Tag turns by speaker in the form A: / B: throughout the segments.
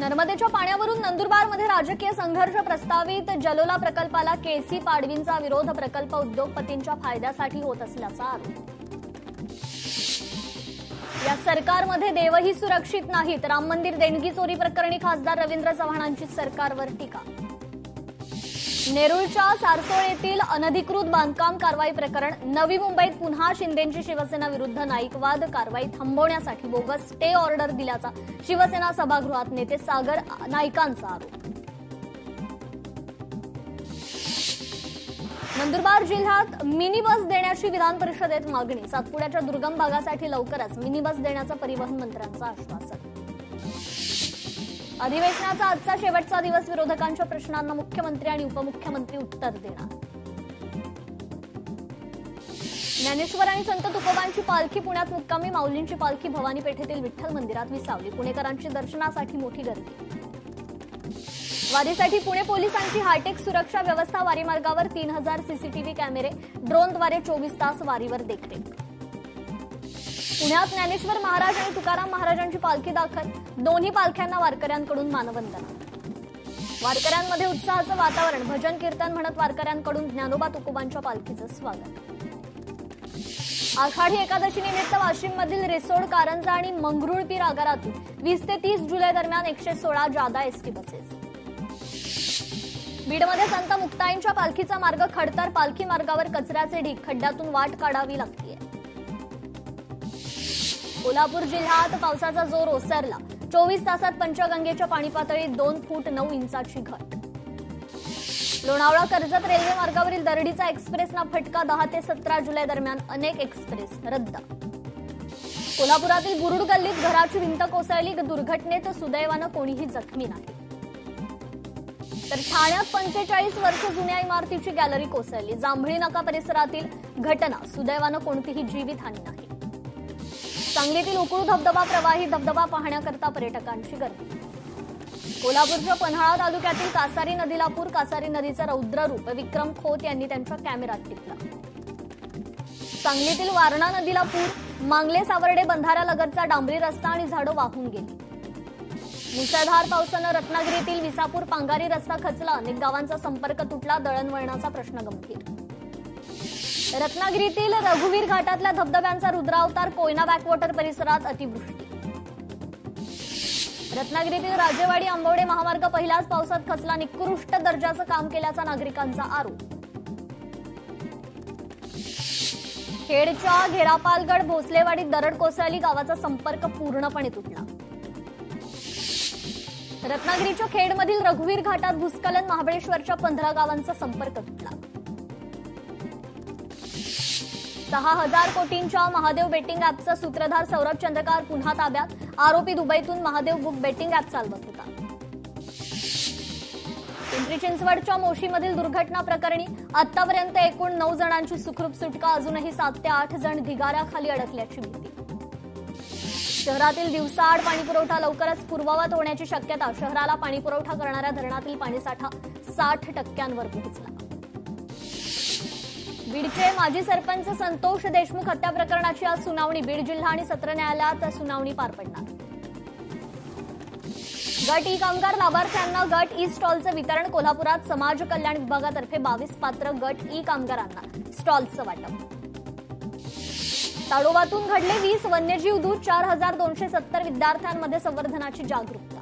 A: नर्मदेच्या पाण्यावरून नंदुरबारमध्ये राजकीय संघर्ष प्रस्तावित जलोला प्रकल्पाला केसी पाडवींचा विरोध प्रकल्प उद्योगपतींच्या फायद्यासाठी होत असल्याचा आरोप। या सरकारमध्ये देवही सुरक्षित नाहीत, राम मंदिर देणगी चोरी प्रकरणी खासदार रवींद्र चव्हाणांची सरकारवर टीका। नेरूळच्या सारसोळ येथील अनधिकृत बांधकाम कारवाई प्रकरण, नवी मुंबईत पुन्हा शिंदेंची शिवसेना विरुद्ध नाईकवाद कारवाई थांबवण्यासाठी बोगस स्टे ऑर्डर दिल्याचा शिवसेना सभागृहात नेते सागर नाईकांचा आरोप। नंदुरबार जिल्ह्यात मिनी बस देण्याची विधान परिषदेत मागणी, सातपुड्याच्या दुर्गम भागासाठी लवकरच मिनी बस देण्याचं परिवहन मंत्र्यांचं आश्वासन। अधिवेशनाचा आजचा शेवटचा दिवस, विरोधकांच्या प्रश्नांना मुख्यमंत्री आणि उपमुख्यमंत्री उत्तर देणार। ज्ञानेश्वर आणि संत तुकोबांची पालखी पुण्यात मुक्कामी, माऊलींची पालखी भवानी पेठेतील विठ्ठल मंदिरात विसावली, पुणेकरांची दर्शनासाठी मोठी गर्दी। वारीसाठी पुणे पोलिसांची हायटेक सुरक्षा व्यवस्था, वारी मार्गावर 3000 सीसीटीव्ही कॅमेरे, ड्रोनद्वारे 24 तास वारीवर देखरेख। पुण्यात ज्ञानेश्वर महाराज आणि तुकाराम महाराजांची पालखी दाखल, दोन्ही पालख्यांना वारकऱ्यांकडून मानवंदना। वारकऱ्यांमध्ये उत्साहाचं वातावरण, भजन कीर्तन म्हणत वारकऱ्यांकडून ज्ञानोबा तुकोबांच्या पालखीचं स्वागत। आषाढी एकादशी निमित्त वाशिममधील रिसोड, कारंजा आणि मंगरुळपीर आगारातून 20 ते 30 जुलै दरम्यान 116 जादा एसटी बसेस। बीडमध्ये संत मुक्ताईंच्या पालखीचा मार्ग खडतर, पालखी मार्गावर कचऱ्याचे ढीग, खड्ड्यातून वाट काढावी लागते। कोल्हापूर जिल्ह्यात पावसाचा जोर ओसरला, 24 तासात पंचगंगेच्या पाणी पातळीत 2 फूट 9 इंचाची घट। लोणावळा कर्जत रेल्वे मार्गावरील दरडीचा एक्सप्रेसना फटका, 10 ते 17 जुलै दरम्यान अनेक एक्सप्रेस रद्द। कोल्हापुरातील बुरुड गल्लीत घराची भिंत कोसळली, दुर्घटनेत सुदैवानं कोणीही जखमी नाही। तर ठाण्यात 45 वर्ष जुन्या इमारतीची गॅलरी कोसळली, जांभळी नाका परिसरातील घटना, सुदैवानं कोणतीही जीवितहानी नाही। सांगलीतील उकळू धबधबा प्रवाही, धबधबा पाहण्याकरता पर्यटकांची गर्दी। कोल्हापूरच्या पन्हाळा तालुक्यातील कासारी नदीला पूर, कासारी नदीचं रौद्र रूप विक्रम खोत यांनी त्यांच्या कॅमेऱ्यात टिपलं। सांगलीतील वारणा नदीला पूर, मांगले सावर्डे बंधाऱ्यालगतचा डांबरी रस्ता आणि झाडं वाहून गेली। मुसळधार पावसानं रत्नागिरीतील विसापूर पांगारी रस्ता खचला, अनेक गावांचा संपर्क तुटला, दळणवळणाचा प्रश्न गंभीर। रत्नागिरीतील रघुवीर घाटातल्या धबधब्यांचा रुद्रावतार, कोयना बॅकवॉटर परिसरात अतिवृष्टी। रत्नागिरीतील राजेवाडी आंबवडे महामार्ग पहिल्याच पावसात खचला, निकृष्ट दर्जाचं काम केल्याचा नागरिकांचा आरोप। खेडच्या घेरापालगड भोसलेवाडीत दरड कोसळली, गावाचा संपर्क पूर्णपणे तुटला। रत्नागिरीच्या खेडमधील रघुवीर घाटात भूस्खलन, महाबळेश्वरच्या 15 गावांचा संपर्क तुटला। 6000 कोटींच्या महादेव बेटिंग ॲपचा सूत्रधार सौरभ चंद्रकार पुन्हा ताब्यात, आरोपी दुबईतून महादेव बुक बेटिंग ॲप चालवत होता। पिंपरी चिंचवडच्या मोशीमधील दुर्घटना प्रकरणी आतापर्यंत एकूण 9 जणांची सुखरूप सुटका, अजूनही 7 ते 8 जण ढिगाऱ्याखाली अडकल्याची भीती। शहरातील दिवसाआड पाणीपुरवठा लवकरच पूर्ववत होण्याची शक्यता, शहराला पाणीपुरवठा करणाऱ्या धरणातील पाणीसाठा 60% पोहोचला। बीडचे माजी सरपंच संतोष देशमुख हत्या प्रकरणाची आज सुनावणी, बीड जिल्हा आणि सत्र न्यायालयात सुनावणी पार पडणार। गट ई कामगार लाभार्थ्यांना गट ई स्टॉलचं वितरण, कोल्हापुरात समाज कल्याण विभागातर्फे 22 पात्र गट ई कामगारांना स्टॉल्सचं वाटप। ताडोबातून घडले 20 वन्यजीव दूत, 4270 विद्यार्थ्यांमध्ये संवर्धनाची जागरूकता।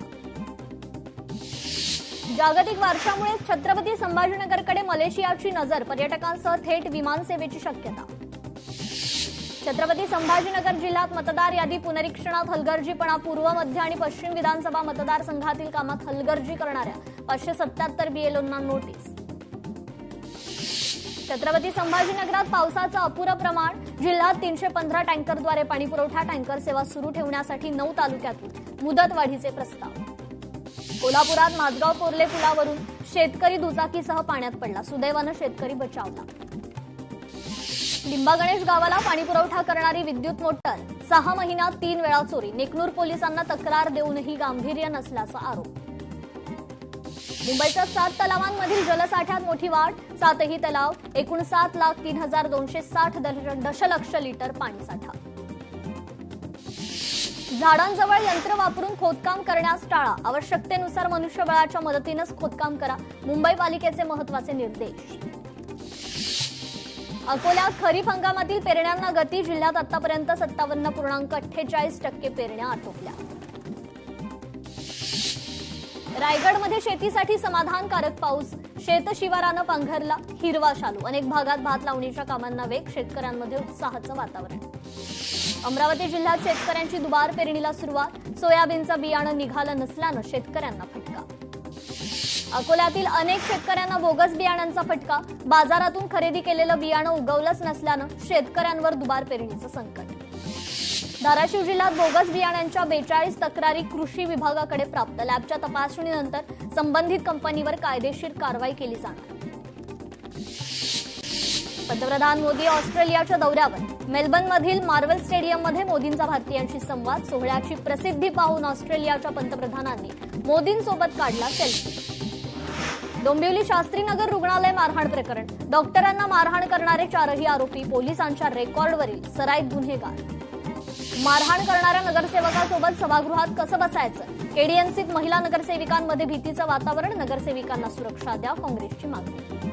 A: जागतिक वारशामुळे छत्रपती संभाजीनगरकडे मलेशियाची नजर, पर्यटकांसह थेट विमानसेवेची शक्यता। छत्रपती संभाजीनगर जिल्ह्यात मतदार यादी पुनरीक्षणात हलगर्जीपणा, पूर्व, मध्य आणि पश्चिम विधानसभा मतदारसंघातील कामात हलगर्जी करणाऱ्या 577 बीएलओंना नोटीस। छत्रपती संभाजीनगरात पावसाचं अपुरं प्रमाण, जिल्ह्यात 315 टँकरद्वारे पाणीपुरवठा, टँकर सेवा सुरू ठेवण्यासाठी 9 तालुक्यातून मुदतवाढीचे प्रस्ताव। कोल्हापुरात माझगाव कोर्ले पुलावरून शेतकरी दुचाकीसह पाण्यात पडला, सुदैवानं शेतकरी बचावला। लिंबा गणेश गावाला पाणीपुरवठा करणारी विद्युत मोटर 6 महिन्यात 3 वेळा चोरी, नेकनूर पोलिसांना तक्रार देऊनही गांभीर्य नसल्याचा आरोप। मुंबईच्या 7 तलावांमधील जलसाठ्यात मोठी वाढ, 7ही तलाव, एकूण 7,03,260 दशलक्ष लिटर पाणीसाठा। झाडांजवळ यंत्र वापरून खोदकाम करण्यास टाळा. आवश्यकतेनुसार मनुष्यबळाच्या मदतीनेच खोदकाम करा. मुंबई पालिकेचे महत्त्वाचे निर्देश. अकोल्यात खरीप हंगामातील पेरण्यांना गती. जिल्ह्यात आतापर्यंत 57.48% पेरण्या आटोपल्या. रायगडमध्ये शेतीसाठी समाधानकारक पाऊस. शेतशिवारानं पांघरला हिरवा शालू. अनेक भागात भात लावणीच्या कामांना वेग. शेतकऱ्यांमध्ये उत्साहाचं वातावरण. अमरावती जिल्ह्यात शेतकऱ्यांची दुबार पेरणीला सुरुवात. सोयाबीनचं बियाणं निघालं नसल्यानं शेतकऱ्यांना फटका. अकोल्यातील अनेक शेतकऱ्यांना बोगस बियाणांचा फटका. बाजारातून खरेदी केलेलं बियाणं उगवलंच नसल्यानं शेतकऱ्यांवर दुबार पेरणीचं संकट. धाराशिव जिल्ह्यात बोगस बियाण्यांच्या 42 तक्रारी कृषी विभागाकडे प्राप्त. लॅबच्या तपासणीनंतर संबंधित कंपनीवर कायदेशीर कारवाई केली जाणार. पंतप्रधान मोदी ऑस्ट्रेलियाच्या दौऱ्यावर. मेलबर्नमधील मार्वेल स्टेडियममध्ये मोदींचा भारतीयांशी संवाद. सोहळ्याची प्रसिद्धी पाहून ऑस्ट्रेलियाच्या पंतप्रधानांनी मोदींसोबत काढला सेल्फी. डोंबिवली शास्त्रीनगर रुग्णालय मारहाण प्रकरण. डॉक्टरांना मारहाण करणारे 4ही आरोपी पोलिसांच्या रेकॉर्डवरील सराईत गुन्हेगार. मारहाण करणाऱ्या नगरसेवकासोबत सभागृहात कसं बसायचं? केडीएमसीत महिला नगरसेविकांमध्ये भीतीचं वातावरण. नगरसेविकांना सुरक्षा द्या, काँग्रेसची मागणी.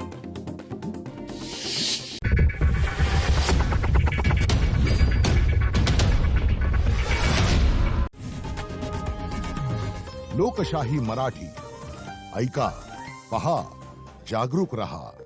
B: लोकशाही मराठी ऐका, पहा, जागरूक रहा.